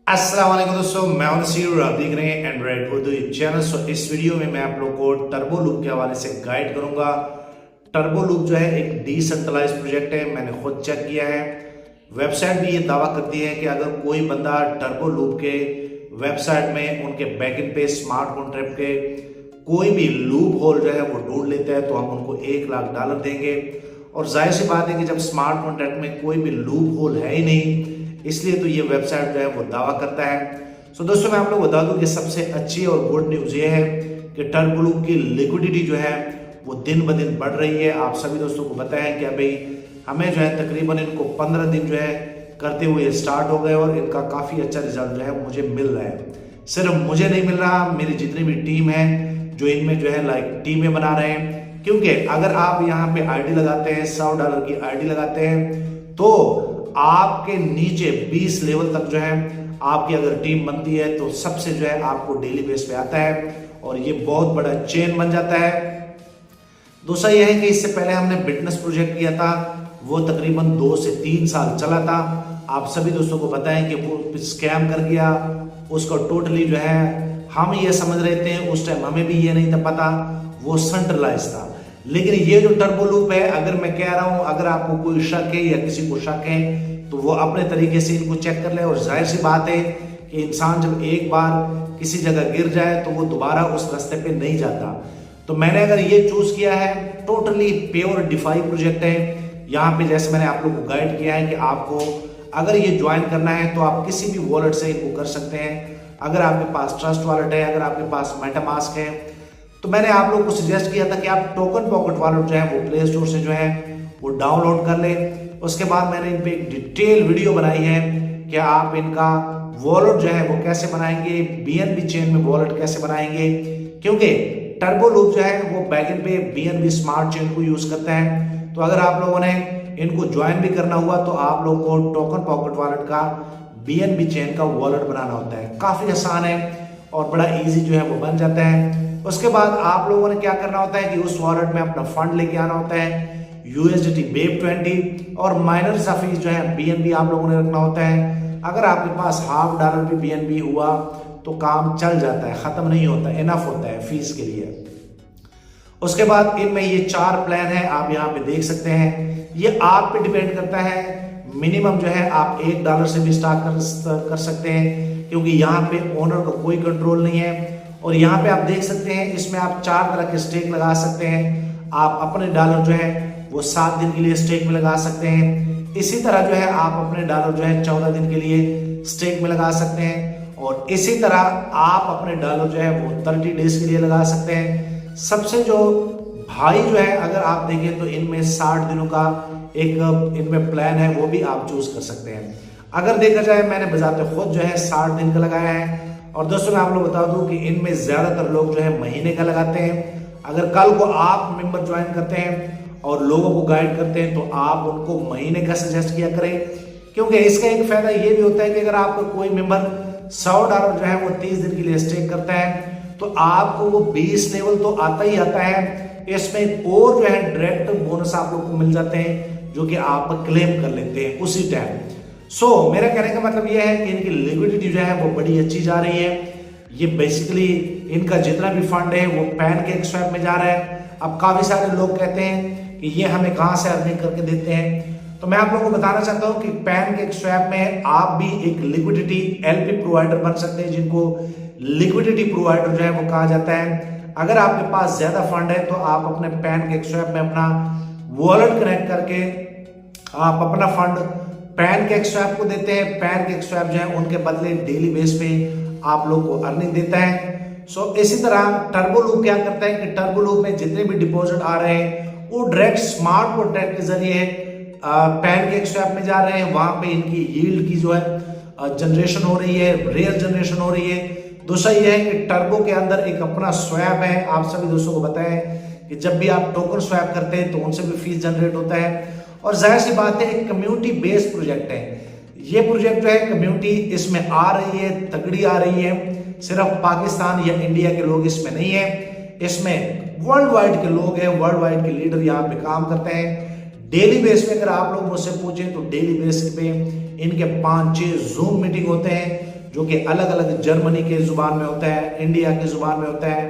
अस्सलाम वालेकुम दोस्तों, मैं हूं नसीर, आप देख रहे हैं एंड्रॉइड उर्दू चैनल। सो इस वीडियो में मैं आप लोग को टर्बो लूप के हवाले से गाइड करूंगा। टर्बो लूप जो है एक डिसेंट्रलाइज प्रोजेक्ट है, मैंने खुद चेक किया है। वेबसाइट भी ये दावा करती है कि अगर कोई बंदा टर्बो लूप के वेबसाइट में उनके बैकएंड पे स्मार्ट कॉन्ट्रैक्ट के कोई भी लूप होल जो है वो ढूंढ लेता है तो हम उनको $1,00,000 देंगे। और जाहिर सी बात है कि जब स्मार्ट कॉन्ट्रैक्ट में कोई भी लूप होल है ही नहीं, इसलिए तो ये वेबसाइट जो है वो दावा करता है। सो दोस्तों, मैं आप लोग बता दूं कि सबसे अच्छी और गुड न्यूज़ ये है कि टर्बो लूप की लिक्विडिटी जो है वो दिन ब दिन बढ़ रही है। आप सभी दोस्तों को पता है कि अभी हमें जो है तकरीबन इनको 15 दिन जो है करते हुए स्टार्ट हो गए और इनका काफ़ी अच्छा रिजल्ट जो है मुझे मिल रहा है। सिर्फ मुझे नहीं मिल रहा, मेरी जितनी भी टीम है जो इनमें जो है टीमें बना रहे हैं। क्योंकि अगर आप यहाँ पे आईडी लगाते हैं, $100 की आईडी लगाते हैं, तो आपके नीचे 20 लेवल तक जो है आपकी अगर टीम बनती है तो सबसे जो है आपको डेली बेस पे आता है और ये बहुत बड़ा चेन बन जाता है। दूसरा यह है कि इससे पहले हमने बिटनेस प्रोजेक्ट किया था, वो तकरीबन 2 से 3 साल चला था। आप सभी दोस्तों को पता है कि वो स्कैम कर गया, उसको टोटली जो है हम ये समझ रहे थे, उस टाइम हमें भी ये नहीं था पता, वो सेंट्रलाइज था। लेकिन ये जो टर्बो लूप है, अगर मैं कह रहा हूं, अगर आपको कोई शक है या किसी को शक है तो वो अपने तरीके से इनको चेक कर ले। और जाहिर सी बात है कि इंसान जब एक बार किसी जगह गिर जाए तो वो दोबारा उस रास्ते पे नहीं जाता। तो मैंने अगर ये चूज किया है, टोटली प्योर डिफाई प्रोजेक्ट है। यहाँ पे जैसे मैंने आप लोग को गाइड किया है कि आपको अगर ये ज्वाइन करना है तो आप किसी भी वॉलेट से इनको कर सकते हैं। अगर आपके पास ट्रस्ट वॉलेट है, अगर आपके पास मेटामास्क है, तो मैंने आप लोगों को सजेस्ट किया था कि आप टोकन पॉकेट वॉलेट जो है वो प्ले स्टोर से जो है वो डाउनलोड कर ले। उसके बाद मैंने इन पे एक डिटेल वीडियो बनाई है कि आप इनका वॉलेट जो है वो कैसे बनाएंगे, बीएनबी चेन में वॉलेट कैसे बनाएंगे। क्योंकि टर्बो लूप जो है वो बैकएंड पे बीएनबी स्मार्ट चेन को यूज करता है। तो अगर आप लोगों ने इनको ज्वाइन भी करना हुआ तो आप लोग को टोकन पॉकेट वॉलेट का बीएनबी चेन का वॉलेट बनाना होता है। काफी आसान है और बड़ा इजी जो है वो बन जाता है। उसके बाद आप लोगों ने क्या करना होता है कि उस वॉलेट में अपना फंड लेके आना होता है, USDT BEP20 और माइनर सा फीस जो है BNB आप लोगों ने रखना होता है। अगर आपके पास $50 भी BNB हुआ तो काम चल जाता है, खत्म नहीं होता, इनफ होता है फीस के लिए। उसके बाद इनमें ये 4 प्लान है, आप यहाँ पे देख सकते हैं। ये आप पे डिपेंड करता है, मिनिमम जो है आप $1 से भी स्टार्ट कर सकते हैं, क्योंकि यहाँ पे ओनर का कोई कंट्रोल नहीं है। और यहाँ पे आप देख सकते हैं, इसमें आप 4 तरह के स्टेक लगा सकते हैं। आप अपने डॉलर जो है वो 7 दिन के लिए स्टेक में लगा सकते हैं। इसी तरह जो है आप अपने डॉलर जो है 14 दिन के लिए स्टेक में लगा सकते हैं। और इसी तरह आप अपने डॉलर जो है वो 30 डेज के लिए लगा सकते हैं। सबसे जो भाई जो है, अगर आप देखें तो इनमें 60 दिनों का एक इनमें प्लान है, वो भी आप चूज कर सकते हैं। अगर देखा जाए, मैंने बजाते खुद जो है 60 दिन का लगाया है। और दोस्तों, मैं आप लोग बता दूं कि इनमें ज्यादातर लोग जो है महीने का लगाते हैं। अगर कल को आप मेंबर ज्वाइन करते हैं और लोगों को गाइड करते हैं तो आप उनको महीने का सजेस्ट किया करें, क्योंकि इसका एक फायदा ये भी होता है कि अगर आपका कोई मेंबर $100 जो है वो 30 दिन के लिए स्टेक करता है तो आपको वो 20 लेवल तो आता ही आता है। इसमें और जो है डायरेक्ट बोनस आप लोग को मिल जाते हैं जो कि आप क्लेम कर लेते हैं उसी टाइम। सो मेरा कहने का मतलब यह है कि इनकी लिक्विडिटी जो है वो बड़ी अच्छी जा रही है। ये बेसिकली इनका जितना भी फंड है वो पैनकेक स्वैप में जा रहा है। अब काफी सारे लोग कहते हैं कि ये हमें कहां से अर्निंग करके देते हैं, तो मैं आप लोगों को बताना चाहता हूं कि पैनकेक स्वैप में आप भी एक लिक्विडिटी एलपी प्रोवाइडर बन सकते हैं, जिनको लिक्विडिटी प्रोवाइडर जो है वो कहा जाता है। अगर आपके पास ज्यादा फंड है तो आप अपने पैनकेक स्वैप में अपना वॉलेट कनेक्ट करके आप अपना फंड पैनकेक स्वैप को देते हैं। पैनकेक स्वैप जो है उनके बदले डेली बेस पे आप लोग को अर्निंग देता है। सो इसी तरह टर्बो लूप क्या करता है कि टर्बो लूप में जितने भी डिपॉजिट आ रहे हैं वो डायरेक्ट स्मार्ट कॉन्ट्रैक्ट के जरिए पैनकेक स्वैप में जा रहे हैं। वहां पे इनकी यील्ड की जो है जनरेशन हो रही है, रियल जनरेशन हो रही है। दूसरा यह है कि टर्बो के अंदर एक अपना स्वैप है। आप सभी दोस्तों को बताएं कि जब भी आप टोकन स्वैप करते हैं तो उनसे भी फीस जनरेट होता है। और जाहिर सी बात है, एक कम्युनिटी बेस्ड प्रोजेक्ट है। ये प्रोजेक्ट जो है कम्युनिटी इसमें आ रही है, तगड़ी आ रही है। सिर्फ पाकिस्तान या इंडिया के लोग इसमें नहीं है, इसमें वर्ल्ड वाइड के लोग हैं, वर्ल्ड वाइड के लीडर यहाँ पे काम करते हैं। डेली बेस पे अगर आप लोग मुझसे पूछें तो डेली बेस पे इनके 5-6 जूम मीटिंग होते हैं जो कि अलग अलग जर्मनी के जुबान में होता है, इंडिया के जुबान में होता है,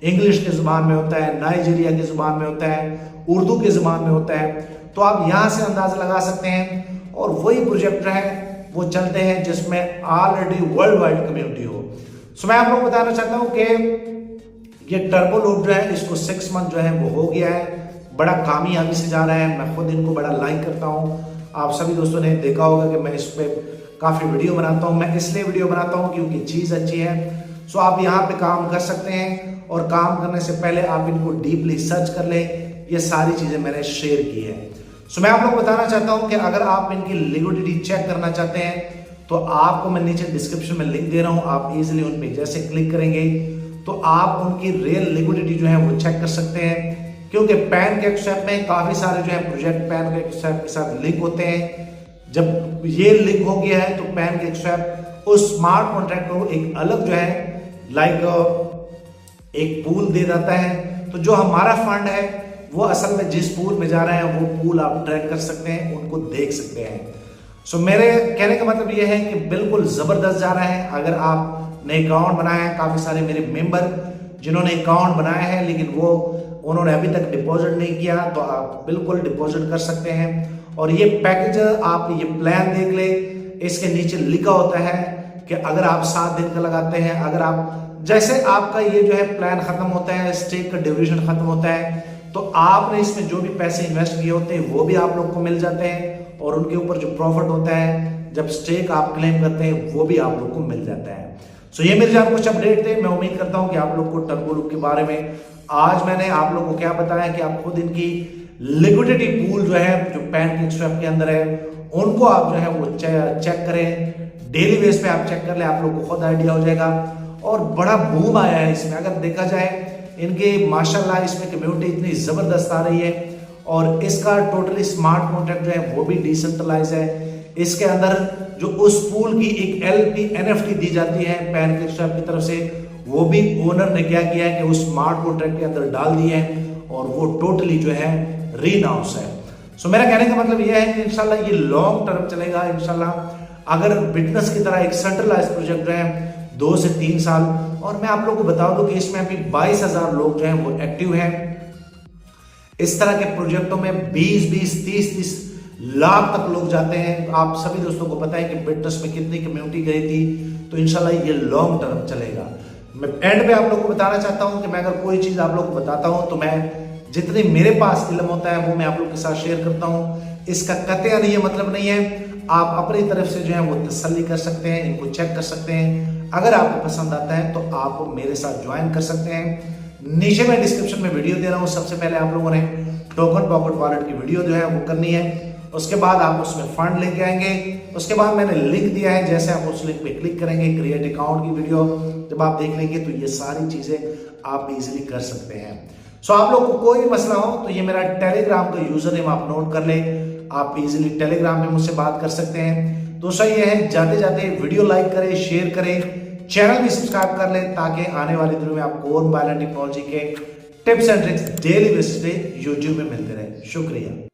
इंग्लिश के जुबान में होता है, नाइजीरिया की जुबान में होता है, उर्दू के जुबान में होता है। तो आप यहाँ से अंदाजा लगा सकते हैं। और वही प्रोजेक्ट है वो चलते हैं जिसमें ऑलरेडी वर्ल्ड वाइड कम्युनिटी हो। सो मैं आप लोगों को बताना चाहता हूँ कि ये टर्बो लूप जो है इसको 6 मंथ जो है वो हो गया है, बड़ा कामयाबी से जा रहा है। मैं खुद इनको बड़ा लाइक करता हूँ। आप सभी दोस्तों ने देखा होगा कि मैं इस पर काफ़ी वीडियो बनाता हूँ। मैं इसलिए वीडियो बनाता हूँ क्योंकि चीज़ अच्छी है। सो आप यहाँ पे काम कर सकते हैं, और काम करने से पहले आप इनको डीपली सर्च कर लें। ये सारी चीज़ें मैंने शेयर की है। सो मैं आप लोग बताना चाहता हूँ कि अगर आप इनकी लिक्विडिटी चेक करना चाहते हैं तो आपको मैं नीचे डिस्क्रिप्शन में लिंक दे रहा हूँ। आप इजीली उन पर जैसे क्लिक करेंगे तो आप उनकी रियल लिक्विडिटी जो है वो चेक कर सकते हैं। क्योंकि पैनकेकस्वैप में काफ़ी सारे जो है प्रोजेक्ट पैनकेकस्वैप के साथ लिंक होते हैं। जब ये लिंक हो गया है तो पैनकेकस्वैप उस स्मार्ट कॉन्ट्रैक्ट को एक अलग जो है एक पूल दे देता है। तो जो हमारा फंड है वो असल में जिस पूल में जा रहा है वो पूल आप ट्रैक कर सकते हैं, उनको देख सकते हैं। सो मेरे कहने का मतलब ये है कि बिल्कुल जबरदस्त जा रहा है। अगर आपने अकाउंट बनाया है, काफी सारे मेरे मेंबर जिन्होंने अकाउंट बनाया है लेकिन उन्होंने अभी तक डिपॉजिट नहीं किया, तो आप बिल्कुल डिपॉजिट कर सकते हैं। और ये पैकेज आप ये प्लान देख ले, इसके नीचे लिखा होता है कि अगर आप 7 दिन का लगाते हैं, अगर आप जैसे आपका ये जो है प्लान खत्म होता है, स्टेक का ड्यूरेशन खत्म होता है, तो आपने इसमें जो भी पैसे इन्वेस्ट किए होते हैं वो भी आप लोग को मिल जाते हैं, और उनके ऊपर जो प्रॉफिट होता है जब स्टेक आप क्लेम करते हैं वो भी आप लोग को मिल जाता है। सो ये मेरे जान कुछ अपडेट थे। मैं उम्मीद करता हूं कि आप लोग को टर्बो लूप के बारे में आज मैंने आप लोग को क्या बताया कि आप खुद इनकी लिक्विडिटी पूल जो है जो पैनकेकस्वैप के अंदर है उनको आप जो है वो चेक करें, डेली बेस पे आप चेक कर ले, आप लोग को खुद आइडिया हो जाएगा। और बड़ा बूम आया है इसमें, अगर देखा जाए इनके माशाल्लाह इसमें कम्युनिटी इतनी जबरदस्त आ रही है। और इसका टोटली स्मार्ट कॉन्ट्रैक्ट जो है वो भी डिसेंट्रलाइज है। इसके अंदर जो उस पूल की एक LP NFT दी जाती है पैनकेकस्वैप की तरफ से, वो भी ओनर ने क्या किया है कि उस स्मार्ट कॉन्ट्रैक्ट के अंदर डाल दिए हैं, और वो टोटली जो है रीनाउंस है। सो मेरा कहने का मतलब यह है कि इंशाल्लाह ये लॉन्ग टर्म चलेगा। इंशाल्लाह अगर बिटनेस की तरह एक सेंट्रलाइज प्रोजेक्ट जो है 2 से 3 साल, और मैं आप लोगों को बता दूं कि इसमें अभी 22,000 लोग जो हैं वो एक्टिव हैं। इस तरह के प्रोजेक्टों में 20-20, 30-30 लाख तक लोग जाते हैं। आप सभी दोस्तों को पता है कि बिटनेस में कितनी कम्युनिटी गई थी। तो इंशाल्लाह ये लॉन्ग टर्म चलेगा। मैं एंड पे आप लोगों को बताना चाहता हूं कि मैं अगर कोई चीज आप लोग को बताता हूं तो मैं जितनी मेरे पास इल्म होता है वो मैं आप लोग के साथ शेयर करता हूं। इसका कतई ये मतलब नहीं है, आप अपनी तरफ से जो है वो तसल्ली कर सकते हैं, इनको चेक कर सकते हैं। अगर आपको पसंद आता है तो आप मेरे साथ ज्वाइन कर सकते हैं। नीचे मैं डिस्क्रिप्शन में वीडियो दे रहा हूं। सबसे पहले आप लोगों ने टोकन पॉकेट वॉलेट की वीडियो जो है वो करनी है, उसके बाद आप उसमें फंड लेके आएंगे। उसके बाद मैंने लिंक दिया है, जैसे आप उस लिंक पे क्लिक करेंगे क्रिएट अकाउंट की वीडियो जब आप देख लेंगे तो ये सारी चीजें आप इजीली कर सकते हैं। सो आप लोग को कोई मसला हो तो ये मेरा टेलीग्राम का यूजर नेम आप नोट कर ले, आप इजीली टेलीग्राम में मुझसे बात कर सकते हैं। तो सही है, जाते जाते वीडियो लाइक करें, शेयर करें, चैनल भी सब्सक्राइब कर लें ताकि आने वाले दिनों में आपको और मोबाइल एंड टेक्नोलॉजी के tips and tricks daily basis पे यूट्यूब में मिलते रहे। शुक्रिया।